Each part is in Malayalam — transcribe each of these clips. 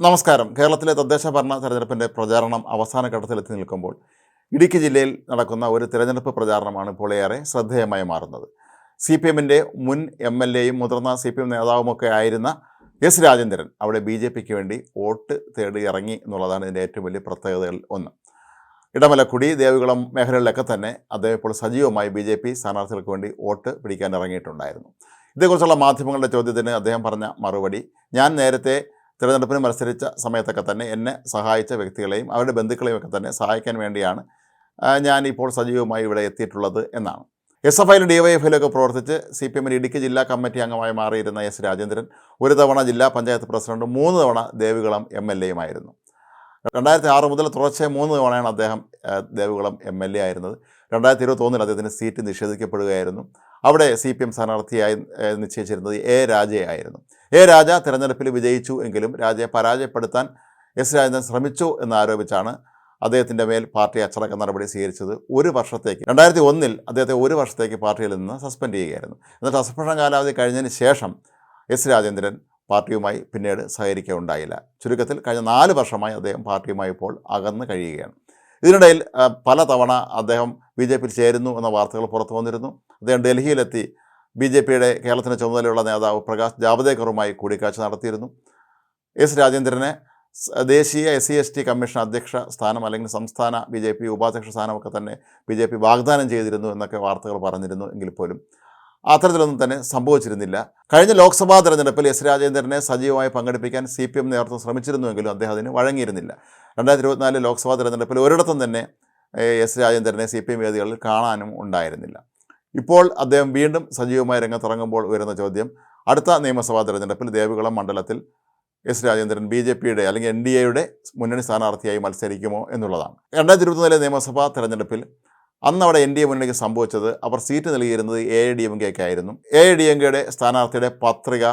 നമസ്കാരം. കേരളത്തിലെ തദ്ദേശ ഭരണ തെരഞ്ഞെടുപ്പിൻ്റെ പ്രചാരണം അവസാന ഘട്ടത്തിലെത്തി നിൽക്കുമ്പോൾ ഇടുക്കി ജില്ലയിൽ നടക്കുന്ന ഒരു തിരഞ്ഞെടുപ്പ് പ്രചാരണമാണ് ഇപ്പോൾ ഏറെ ശ്രദ്ധേയമായി മാറുന്നത്. CPMൻ്റെ മുൻ MLAയും മുതിർന്ന CPM നേതാവുമൊക്കെ ആയിരുന്ന എസ് രാജേന്ദ്രൻ അവിടെ BJPക്ക് വേണ്ടി വോട്ട് തേടി ഇറങ്ങി എന്നുള്ളതാണ് ഇതിൻ്റെ ഏറ്റവും വലിയ പ്രത്യേകതകളിൽ ഒന്ന്. ഇടമലക്കുടി, ദേവികുളം മേഖലകളിലൊക്കെ തന്നെ അദ്ദേഹം ഇപ്പോൾ സജീവമായി BJP സ്ഥാനാർത്ഥികൾക്ക് വേണ്ടി വോട്ട് പിടിക്കാൻ ഇറങ്ങിയിട്ടുണ്ടായിരുന്നു. ഇതേക്കുറിച്ചുള്ള മാധ്യമങ്ങളുടെ ചോദ്യത്തിന് അദ്ദേഹം പറഞ്ഞ മറുപടി, ഞാൻ നേരത്തെ തിരഞ്ഞെടുപ്പിന് മത്സരിച്ച സമയത്തൊക്കെ തന്നെ എന്നെ സഹായിച്ച വ്യക്തികളെയും അവരുടെ ബന്ധുക്കളെയും ഒക്കെ തന്നെ സഹായിക്കാൻ വേണ്ടിയാണ് ഞാൻ ഇപ്പോൾ സജീവമായി ഇവിടെ എത്തിയിട്ടുള്ളത് എന്നാണ്. SFIയിലും DYFIയിലൊക്കെ പ്രവർത്തിച്ച് CPMൻ്റെ ഇടുക്കി ജില്ലാ കമ്മിറ്റി അംഗമായി മാറിയിരുന്ന എസ് രാജേന്ദ്രൻ ഒരു തവണ ജില്ലാ പഞ്ചായത്ത് പ്രസിഡന്റും 3 തവണ ദേവികുളം MLAയുമായിരുന്നു. 2006 മുതൽ തുടർച്ചയായി 3 തവണയാണ് അദ്ദേഹം ദേവികുളം MLA ആയിരുന്നത്. 2021 അദ്ദേഹത്തിന് സീറ്റ് നിഷേധിക്കപ്പെടുകയായിരുന്നു. അവിടെ CPM സ്ഥാനാർത്ഥിയായി നിശ്ചയിച്ചിരുന്നത് A രാജയായിരുന്നു. A രാജ തിരഞ്ഞെടുപ്പിൽ വിജയിച്ചു എങ്കിലും രാജയെ പരാജയപ്പെടുത്താൻ എസ് രാജേന്ദ്രൻ ശ്രമിച്ചു എന്നാരോപിച്ചാണ് അദ്ദേഹത്തിൻ്റെ മേൽ പാർട്ടി അച്ചടക്ക നടപടി സ്വീകരിച്ചത്. 1 വർഷത്തേക്ക് 2001 അദ്ദേഹത്തെ 1 വർഷത്തേക്ക് പാർട്ടിയിൽ നിന്ന് സസ്പെൻഡ് ചെയ്യുകയായിരുന്നു. എന്നിട്ട് സസ്പെൻഷൻ കാലാവധി കഴിഞ്ഞതിന് ശേഷം എസ് രാജേന്ദ്രൻ പാർട്ടിയുമായി പിന്നീട് സഹകരിക്കുകയുണ്ടായില്ല. ചുരുക്കത്തിൽ കഴിഞ്ഞ 4 വർഷമായി അദ്ദേഹം പാർട്ടിയുമായി ഇപ്പോൾ അകന്ന് കഴിയുകയാണ്. ഇതിനിടയിൽ പല തവണ അദ്ദേഹം BJPയിൽ ചേരുന്നു എന്ന വാർത്തകൾ പുറത്തു വന്നിരുന്നു. അദ്ദേഹം ഡൽഹിയിലെത്തി BJPയുടെ കേരളത്തിന് ചുമതലയുള്ള നേതാവ് പ്രകാശ് ജാവദേക്കറുമായി കൂടിക്കാഴ്ച നടത്തിയിരുന്നു. എസ് രാജേന്ദ്രനെ ദേശീയ SC/ST കമ്മീഷൻ അധ്യക്ഷ സ്ഥാനം അല്ലെങ്കിൽ സംസ്ഥാന BJP ഉപാധ്യക്ഷ സ്ഥാനമൊക്കെ തന്നെ BJP വാഗ്ദാനം ചെയ്തിരുന്നു എന്നൊക്കെ വാർത്തകൾ പറഞ്ഞിരുന്നു. എങ്കിൽ പോലും അത്തരത്തിലൊന്നും തന്നെ സംഭവിച്ചിരുന്നില്ല. കഴിഞ്ഞ ലോക്സഭാ തെരഞ്ഞെടുപ്പിൽ എസ് രാജേന്ദ്രനെ സജീവമായി പങ്കെടുപ്പിക്കാൻ CPM നേതൃത്വം ശ്രമിച്ചിരുന്നുവെങ്കിലും അദ്ദേഹം അതിന് വഴങ്ങിയിരുന്നില്ല. 2024 ലോക്സഭാ തെരഞ്ഞെടുപ്പിൽ ഒരിടത്തും തന്നെ എസ് രാജേന്ദ്രനെ CPM വേദികളിൽ കാണാനും ഉണ്ടായിരുന്നില്ല. ഇപ്പോൾ അദ്ദേഹം വീണ്ടും സജീവമായി രംഗത്തിറങ്ങുമ്പോൾ ഉയരുന്ന ചോദ്യം, അടുത്ത നിയമസഭാ തെരഞ്ഞെടുപ്പിൽ ദേവികുളം മണ്ഡലത്തിൽ എസ് രാജേന്ദ്രൻ BJPയുടെ അല്ലെങ്കിൽ NDAയുടെ മുന്നണി സ്ഥാനാർത്ഥിയായി മത്സരിക്കുമോ എന്നുള്ളതാണ്. 2024 നിയമസഭാ തെരഞ്ഞെടുപ്പിൽ അന്ന് അവിടെ NDA മുന്നണിക്ക് സംഭവിച്ചത്, അവർ സീറ്റ് നൽകിയിരുന്നത് AIADMKയ്ക്ക് ആയിരുന്നു. AIADMKയുടെ സ്ഥാനാർത്ഥിയുടെ പത്രിക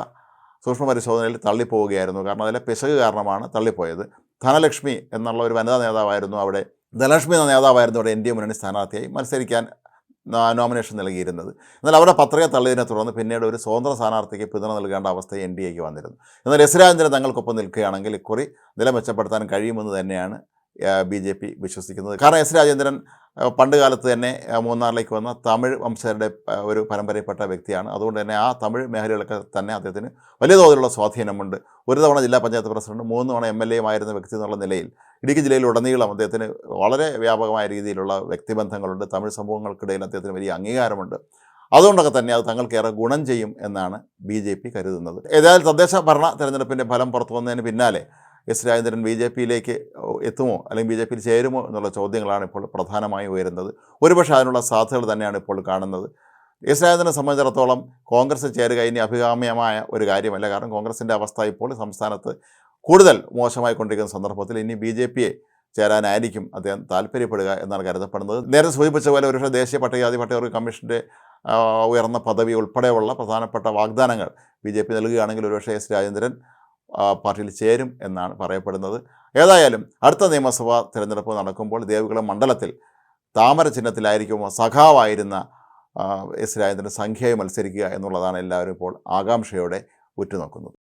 സൂക്ഷ്മ പരിശോധനയിൽ തള്ളിപ്പോവുകയായിരുന്നു. കാരണം അതിലെ പിശക് കാരണമാണ് തള്ളിപ്പോയത്. ധനലക്ഷ്മി എന്നുള്ള ഒരു വനിതാ നേതാവായിരുന്നു അവിടെ NDA മുന്നണി സ്ഥാനാർത്ഥിയായി മത്സരിക്കാൻ നോമിനേഷൻ നൽകിയിരുന്നത്. എന്നാൽ അവരുടെ പത്രിക തള്ളിയതിനെ തുടർന്ന് പിന്നീട് ഒരു സ്വതന്ത്ര സ്ഥാനാർത്ഥിക്ക് പിന്തുണ നൽകേണ്ട അവസ്ഥ NDAക്ക് വന്നിരുന്നു. എന്നാൽ എസ് രാജേന്ദ്രൻ തങ്ങൾക്കൊപ്പം നിൽക്കുകയാണെങ്കിൽ ഇക്കുറി നില മെച്ചപ്പെടുത്താൻ കഴിയുമെന്ന് തന്നെയാണ് BJP വിശ്വസിക്കുന്നത്. കാരണം എസ് രാജേന്ദ്രൻ പണ്ട് കാലത്ത് തന്നെ മൂന്നാറിലേക്ക് വന്ന തമിഴ് വംശജരുടെ ഒരു പരമ്പരയിൽപ്പെട്ട വ്യക്തിയാണ്. അതുകൊണ്ട് തന്നെ ആ തമിഴ് മേഖലകളൊക്കെ തന്നെ അദ്ദേഹത്തിന് വലിയ തോതിലുള്ള സ്വാധീനമുണ്ട്. 1 തവണ ജില്ലാ പഞ്ചായത്ത് പ്രസിഡന്റ്, 3 തവണ MLAയുമായിരുന്ന വ്യക്തി എന്നുള്ള നിലയിൽ ഇടുക്കി ജില്ലയിലുടനീളം അദ്ദേഹത്തിന് വളരെ വ്യാപകമായ രീതിയിലുള്ള വ്യക്തിബന്ധങ്ങളുണ്ട്. തമിഴ് സമൂഹങ്ങൾക്കിടയിൽ അദ്ദേഹത്തിന് വലിയ അംഗീകാരമുണ്ട്. അതുകൊണ്ടൊക്കെ തന്നെ അത് തങ്ങൾക്കേറെ ഗുണം ചെയ്യും എന്നാണ് BJP കരുതുന്നത്. ഏതായാലും തദ്ദേശ ഭരണ തെരഞ്ഞെടുപ്പിൻ്റെ ഫലം പുറത്തു വന്നതിന് പിന്നാലെ എസ് രാജേന്ദ്രൻ BJPയിലേക്ക് എത്തുമോ അല്ലെങ്കിൽ BJPയിൽ ചേരുമോ എന്നുള്ള ചോദ്യങ്ങളാണ് ഇപ്പോൾ പ്രധാനമായും ഉയരുന്നത്. ഒരുപക്ഷെ അതിനുള്ള സാധ്യതകൾ തന്നെയാണ് ഇപ്പോൾ കാണുന്നത്. എസ് രാജേന്ദ്രനെ സംബന്ധിച്ചിടത്തോളം കോൺഗ്രസ് ചേരുക ഇനി അഭികാമ്യമായ ഒരു കാര്യമല്ല. കാരണം കോൺഗ്രസിൻ്റെ അവസ്ഥ ഇപ്പോൾ സംസ്ഥാനത്ത് കൂടുതൽ മോശമായിക്കൊണ്ടിരിക്കുന്ന സന്ദർഭത്തിൽ ഇനി BJPയെ ചേരാനായിരിക്കും അദ്ദേഹം താല്പര്യപ്പെടുക എന്നാണ് കരുതപ്പെടുന്നത്. നേരത്തെ സൂചിപ്പിച്ച പോലെ ഒരുപക്ഷെ ദേശീയ പട്ടികജാതി പട്ടികവർഗ കമ്മീഷൻ്റെ ഉയർന്ന പദവി ഉൾപ്പെടെയുള്ള പ്രധാനപ്പെട്ട വാഗ്ദാനങ്ങൾ BJP നൽകുകയാണെങ്കിൽ ഒരുപക്ഷെ എസ് രാജേന്ദ്രൻ പാർട്ടിയിൽ ചേരും എന്നാണ് പറയപ്പെടുന്നത്. ഏതായാലും അടുത്ത നിയമസഭാ തിരഞ്ഞെടുപ്പ് നടക്കുമ്പോൾ ദേവികുളം മണ്ഡലത്തിൽ താമര ചിഹ്നത്തിലായിരിക്കുമോ സഖാവായിരുന്ന എസ് രാജേന്ദ്രൻ സംഖ്യയായി മത്സരിക്കുക എന്നുള്ളതാണ് എല്ലാവരും ഇപ്പോൾ ആകാംക്ഷയോടെ ഉറ്റുനോക്കുന്നത്.